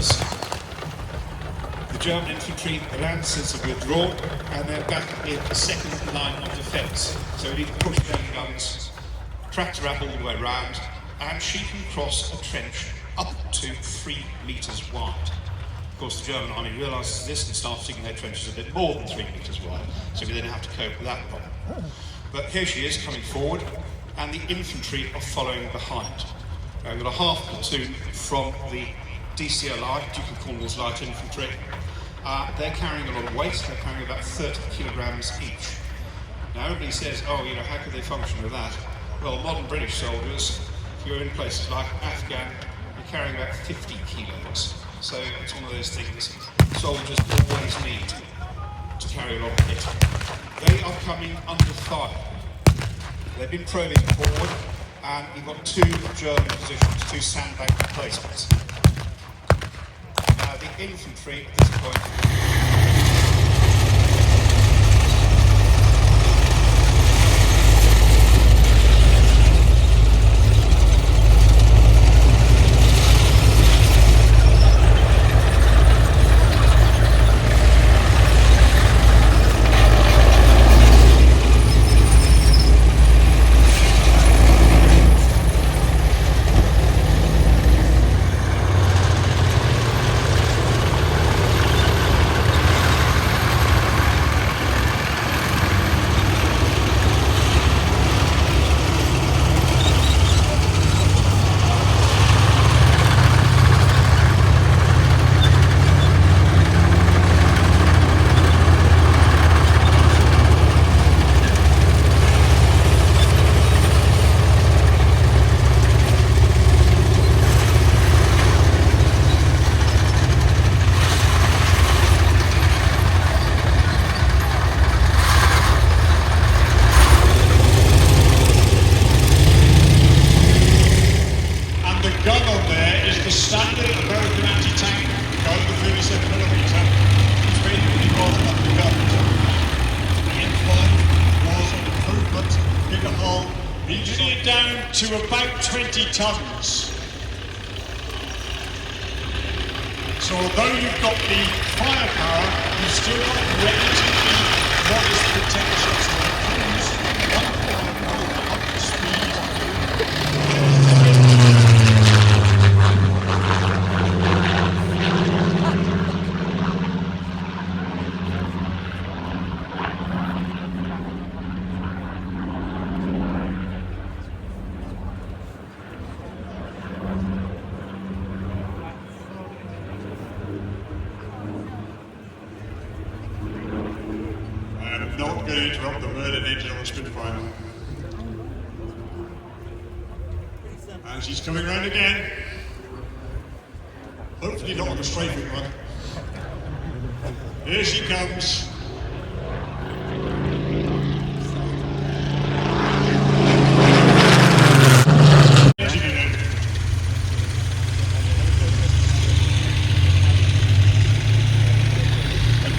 Germans. The German infantry, the Lancers have withdrawn, and they're back in the second line of defence. So we need to push down the guns, track her up all the way round, and she can cross a trench up to 3 metres wide. Of course, the German army realises this and starts digging their trenches a bit more than 3 metres wide, so we then have to cope with that problem. But here she is coming forward, and the infantry are following behind. We've got a half platoon from the DCLI, Duke of Cornwall's Light Infantry. They're carrying a lot of weight, they're carrying about 30 kilograms each. Now everybody says, oh, you know, how could they function with that? Well, modern British soldiers, if you're in places like Afghan, you're carrying about 50 kilos. So it's one of those things soldiers always need to carry a lot of kit. They are coming under fire. They've been probing forward, and you've got 2 German positions, 2 sandbag placements. Now the infantry at this point down to about 20 tonnes. So although you've got the firepower, you've still got relatively modest protection. So the crews up to speed. Not going to interrupt the murder engine on the Spitfire. And she's coming round again. Hopefully not on the strafing one. Here she comes.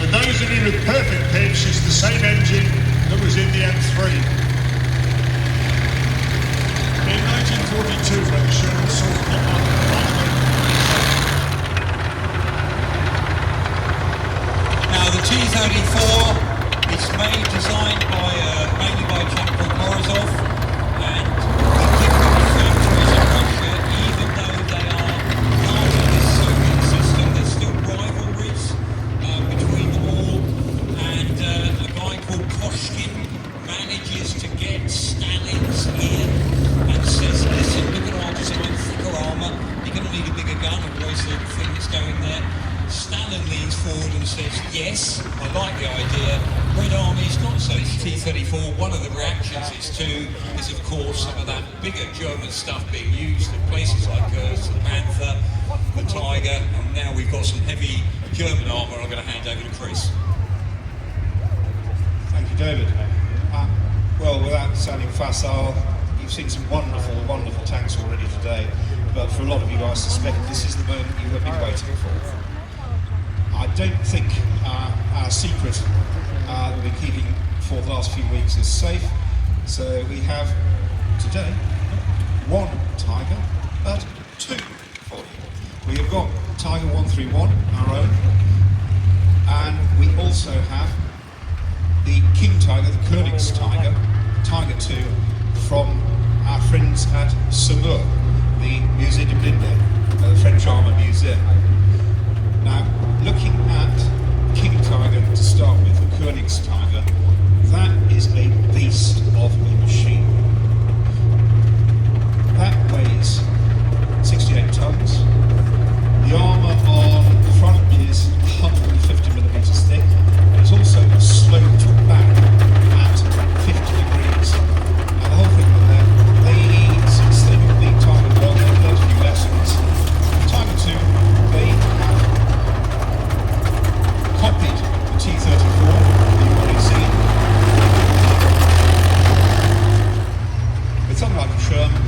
Those of you with perfect pitch, it's the same engine that was in the M3. In 1942, when the Sherman saw Now the T-34 is designed mainly by a chap called Morozov, and different factories in Russia, even though they are part of the Soviet system, there's still rivalries between them all, and a guy called Koshkin manages to get Stalin's ear and says, listen, look at our design, thicker armour, you're going to need a bigger gun, otherwise the thing that's going there. Stalin leans forward and says, yes, I like the idea. Red Army's not so. It's T-34. One of the reactions is of course some of that bigger German stuff being used in places like the Panther, the Tiger, and now we've got some heavy German armour. I'm going to hand over to Chris. Thank you, David. Well, without sounding facile, you've seen some wonderful, wonderful tanks already today, but for a lot of you, I suspect this is the moment you have been waiting for. I don't think our secret that we've been keeping for the last few weeks is safe, so we have today not 1 Tiger, but 2 for you. We have got Tiger 131, our own, and we also have the King Tiger, the Königs Tiger, Tiger 2, from our friends at Saumur, the Musée de Blinde, the French Armour Museum. Now, looking at King Tiger to start with, the Königs Tiger, that is a beast of a machine. That weighs 68 tons. The armour on the front is 150 millimetres thick. It's also sloped back at 50 degrees. Now the whole thing with that, since they got the Tiger 1, they've learned a few lessons. Tiger 2, they have copied the T-34 you've already seen. It's unlike the Sherman,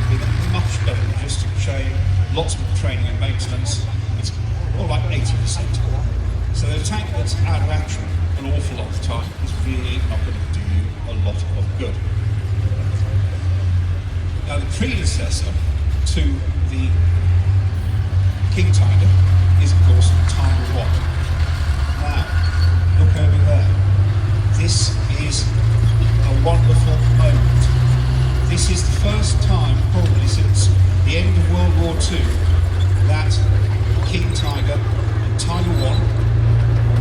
with a much better logistic chain, lots more training and maintenance. It's more like 80%. So the tank that's out of action an awful lot of the time is really not going to do you a lot of good. Now the predecessor to the King Tiger is of course the Tiger 1. Now, look over there. This is a wonderful moment. This is the first time, probably since the end of World War II, that King Tiger and Tiger 1,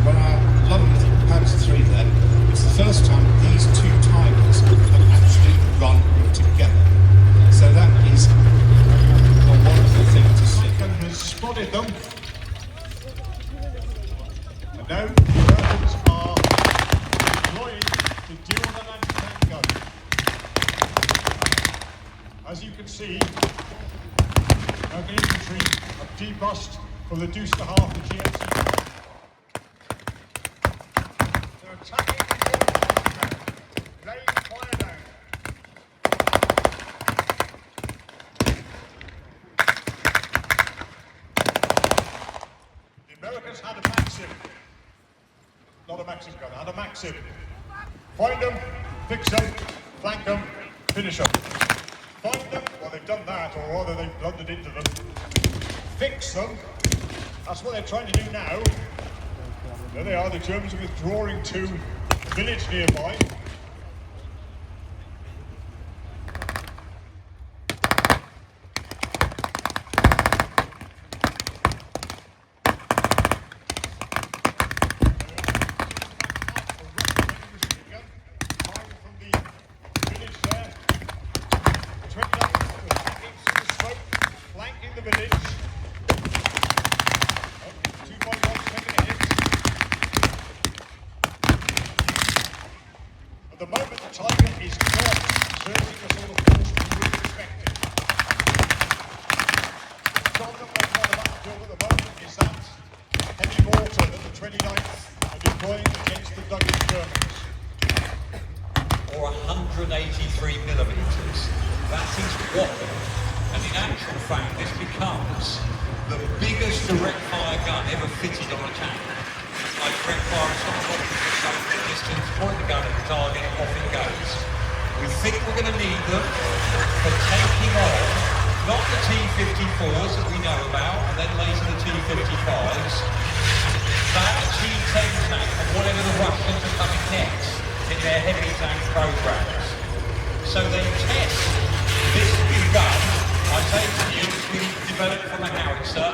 when our lovely little Panzer III there, it's the first time these two Tigers have actually run together. So that is a wonderful thing to see. Has spotted them. And now the Americans are deploying to deal with an anti-tank gun. As you can see, American infantry have debussed from the deuce to half the GMC. They're attacking the border, laying fire down. The Americans had a Maxim. Not a Maxim gun, had a Maxim. Find them, fix them, flank them, finish them. Find them, well they've done that, or rather they've blundered into them. Fix them, that's what they're trying to do now. There they are, the Germans are withdrawing to a village nearby. At the moment, the Tiger is not exerting the sort of force we would expect it. The problem we've got about to deal with at the moment is that heavy mortar that the 29th are deploying against the Duggan Germans. Or 183 millimetres. That is whopping. And in actual fact, this becomes the biggest direct fire gun ever fitted on a tank. Like direct fire, it's not a the distance, point the gun at the target, off it goes. We think we're going to need them for taking on not the T-54s that we know about, and then later the T-55s, that T-10 tank, and whatever the Russians are coming next in their heavy tank programs. So they test this new gun, I say to you, it's been developed from a howitzer.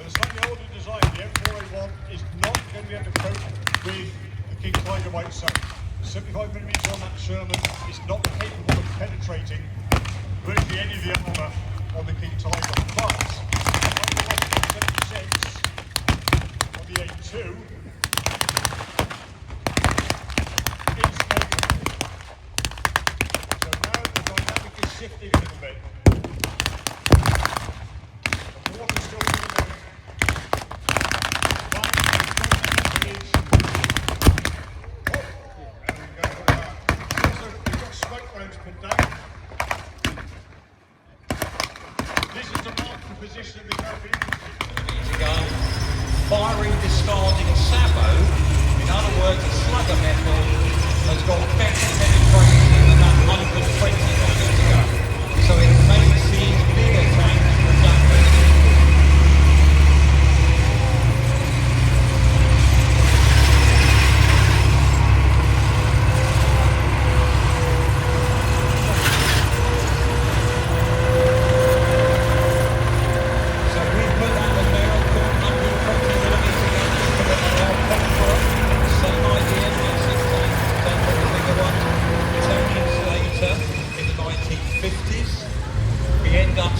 The slightly older design, the M4A1, is not going to be able to cope with the King Tiger by itself. 75mm on that Sherman is not capable of penetrating virtually any of the armour on the King Tiger. But, like the 176 on the A2, is capable. So now the dynamic is shifting a little bit. The water's still coming down. This is the marking position of the American infantry. Firing, discarding Sabo, in other words, a slugger method, has got better penetration than that 120 millimetre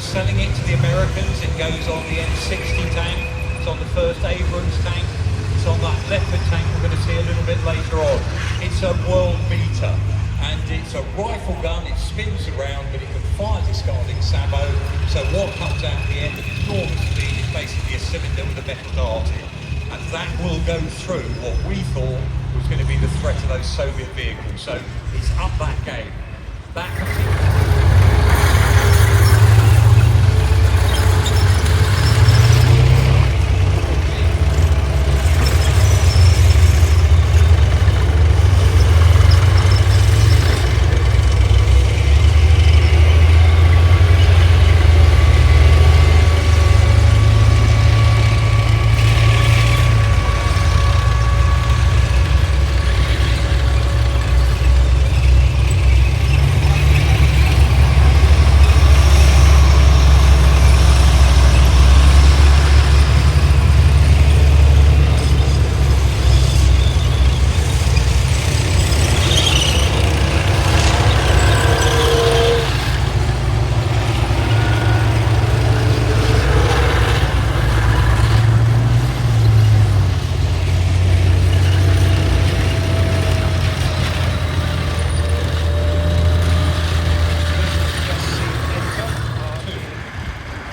selling it to the Americans. It goes on the M60 tank, it's on the first Abrams tank, it's on that Leopard tank we're going to see a little bit later on. It's a world beater, and it's a rifle gun, it spins around, but it can fire discarding Samo, so what comes out the end at enormous speed is basically a cylinder with a metal dart in, and that will go through what we thought was going to be the threat of those Soviet vehicles, so it's up that game. That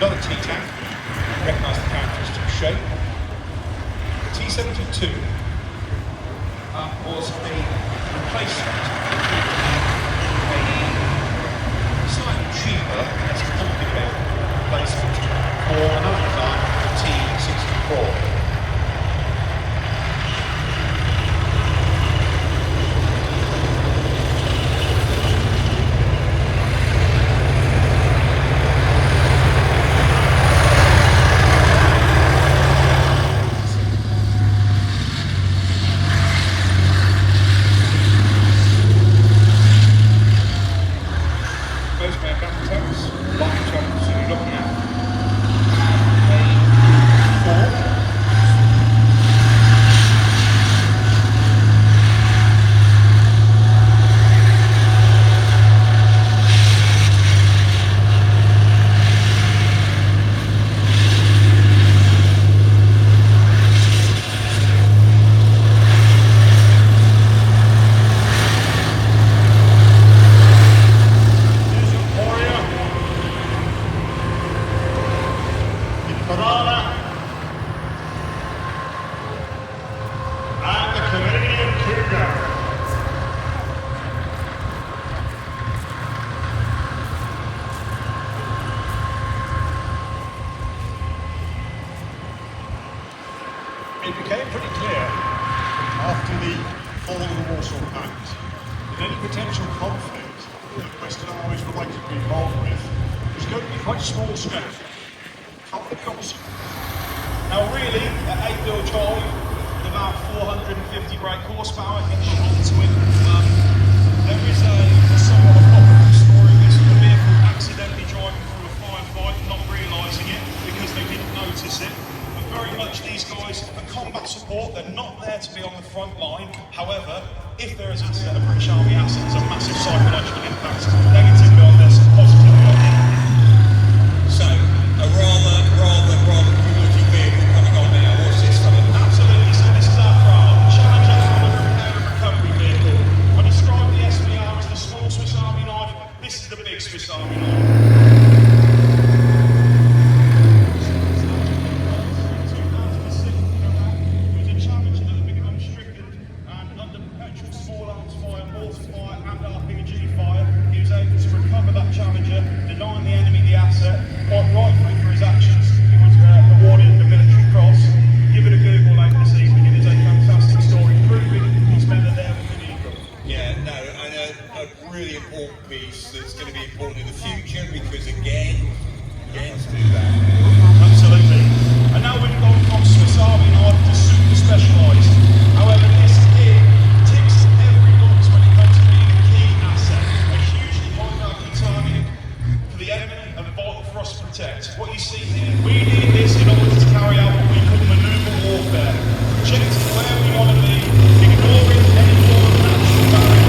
Another T-tank, recognise the characteristic shape. The T-72 was a replacement, a slightly cheaper, less complicated replacement for another design, the T-64. It became pretty clear after the fall of the Warsaw Pact that any potential conflict that Western armies were likely to be involved with was going to be quite small scale. Conflict costs. Now really, at 8 mil drive, with about 450 brake horsepower, getting onto it, there is a somewhat of a popular story. This was a vehicle accidentally driving through a firefight, not realising it because they didn't notice it. Very much these guys are combat support, they're not there to be on the front line. However, if there is a British Army asset, there's a massive psychological impact, negatively on this, positively on the enemy. So, a rather good-looking vehicle coming on now. What's this coming? Absolutely, so this is our Prague, Challenger from a repair and recovery vehicle. I describe the SBR as the small Swiss Army knife, this is the big Swiss Army knife. Really important piece that's going to be important in the future because again to do that. Absolutely. And now we've gone from Swiss Army knife to super specialised. However, this here ticks every box when it comes to being a key asset, a hugely high value target for the enemy and vital for us to protect. What you see here, we need this in order to carry out what we call manoeuvre warfare. Projecting where we want to be, ignoring any form of natural barrier.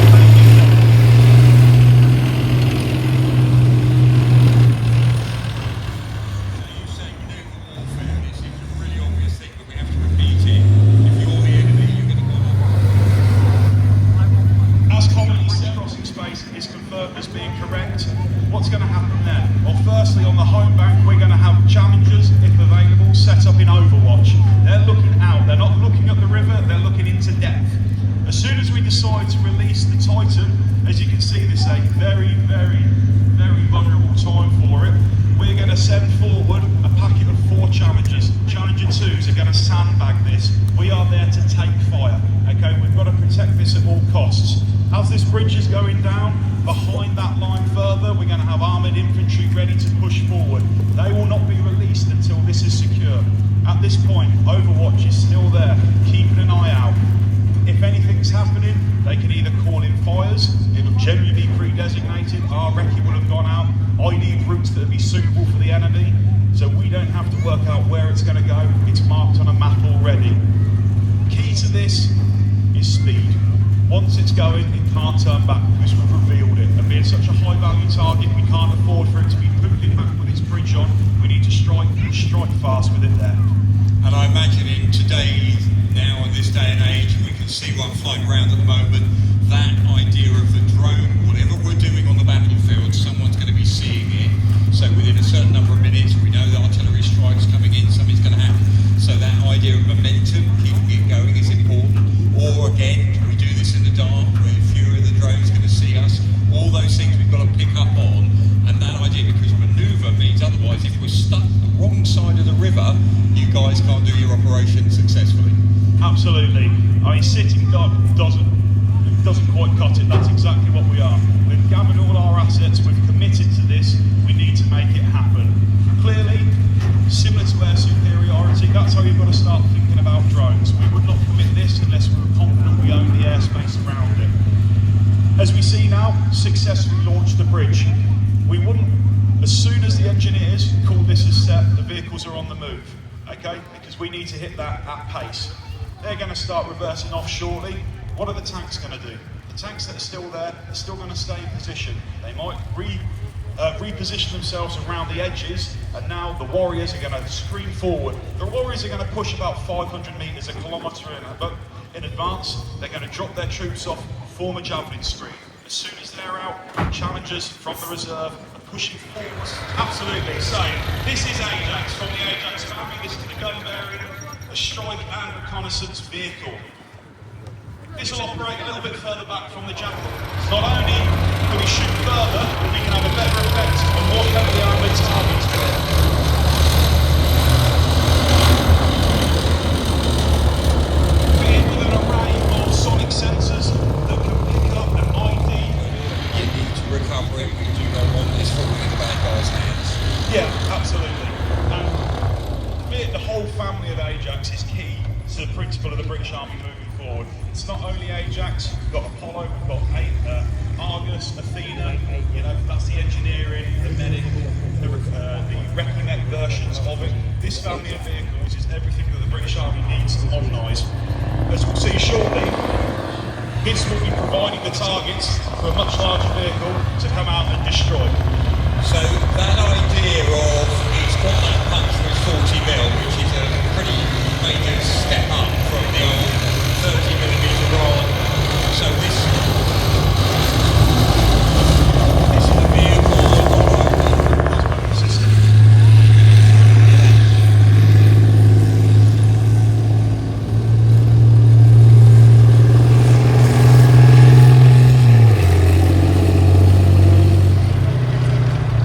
from there? Well, firstly, on the home bank, we're going to have challengers, if available, set up in Overwatch. They're looking out. They're not looking at the river. They're looking into depth. As soon as we decide to release the Titan, as you can see, this is a very, very, very vulnerable time for it. We're going to send forward a packet of 4 challengers. Challenger 2s are going to sandbag this. We are there to take fire. Okay, we've got to protect this at all costs. As this bridge is going down, behind that line further, we're going to have armoured infantry ready to push forward. They will not be released until this is secure. At this point, Overwatch is still there, keeping an eye out. If anything's happening, they can either call in fires, it will generally be pre-designated, our recce will have gone out, I need routes that will be suitable for the enemy, so we don't have to work out where it's going to go, it's marked on a map already. Key to this is speed. Once it's going, it can't turn back because we've revealed it. And being such a high value target, we can't afford for it to be pooping back with its bridge on. We need to strike fast with it there. And I imagine in today, now in this day and age, we can see one flying around at the moment, that idea of the drone, whatever we're doing on the battlefield, someone's going to be seeing it. So within a certain number of minutes, we know the artillery strike's coming in, something's going to happen. So that idea of momentum, keeping it going is important. Or again, we do this in the dark, where fewer of the drones going to see us. All those things we've got to pick up on. And that idea, because manoeuvre means otherwise, if we're stuck the wrong side of the river, you guys can't do your operation successfully. Absolutely. I mean, sitting duck doesn't quite cut it. That's exactly what we are. We've gathered all our assets, we've committed to this, we need to make it happen. Clearly, similar to air superiority, that's how you've got to start thinking about drones. We would not commit this unless we were confident we own the airspace around it. As we see now, successfully launched the bridge. We wouldn't, as soon as the engineers call this as set, the vehicles are on the move, okay? Because we need to hit that at pace. They're going to start reversing off shortly. What are the tanks going to do? The tanks that are still there are still going to stay in position. They might reposition themselves around the edges, and now the warriors are going to scream forward. The warriors are going to push about 500 metres, a kilometre in advance. They're going to drop their troops off, form a javelin screen. As soon as they're out, challengers from the reserve are pushing forward. Absolutely. So this is Ajax from the Ajax family. This is the gun bearing, a strike and reconnaissance vehicle. This will operate a little bit further back from the Jackal. Not only can we shoot further, but we can have a better effect on more heavily armoured targets with it. Fitted with an array of sonic sensors that can pick up an ID. You need to recover it, because you don't want this falling in the bad guys' hands. Yeah, absolutely. And the whole family of Ajax is key to the principle of the British Army moving forward. It's not only Ajax, we've got Apollo, we've got Argus, Athena, you know, that's the engineering, the medic, the Recce versions of it. This family of vehicles is everything that the British Army needs to modernise. As we'll see shortly, this will be providing the targets for a much larger vehicle to come out and destroy. So that idea of it's got that punch for its 40mm, which is a pretty major step up from the old 30mm rod. So this is a vehicle system.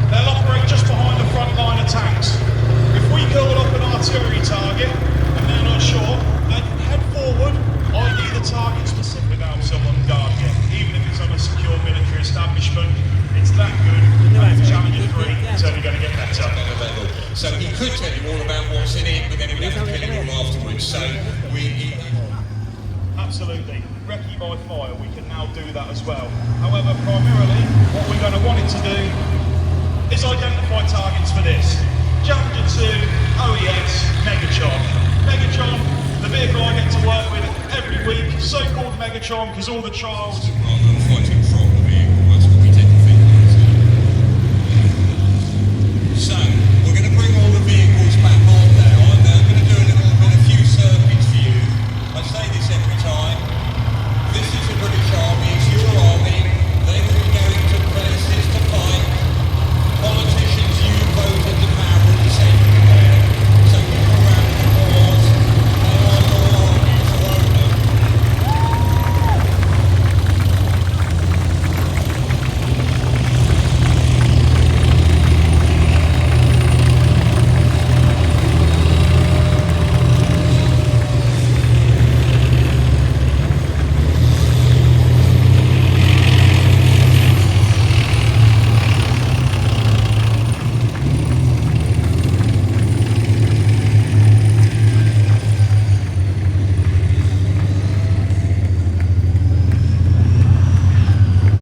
They'll operate just behind the front line of tanks. If we call up an artillery target and they're not sure, they can head forward, ID the target specific without someone guarding it. Even if it's on a secure military establishment, it's that good. And Challenger 3, it's only going to get better. So he could tell you all about what's in it, but then we'd have to kill him all afterwards. So Absolutely. Recce by fire, we can now do that as well. However, primarily, what we're going to want it to do is identify targets for this. Challenger 2, OES, Megatron. Megatron, the vehicle I get to work with every week, so-called Megatron, because all the trials... rather than fighting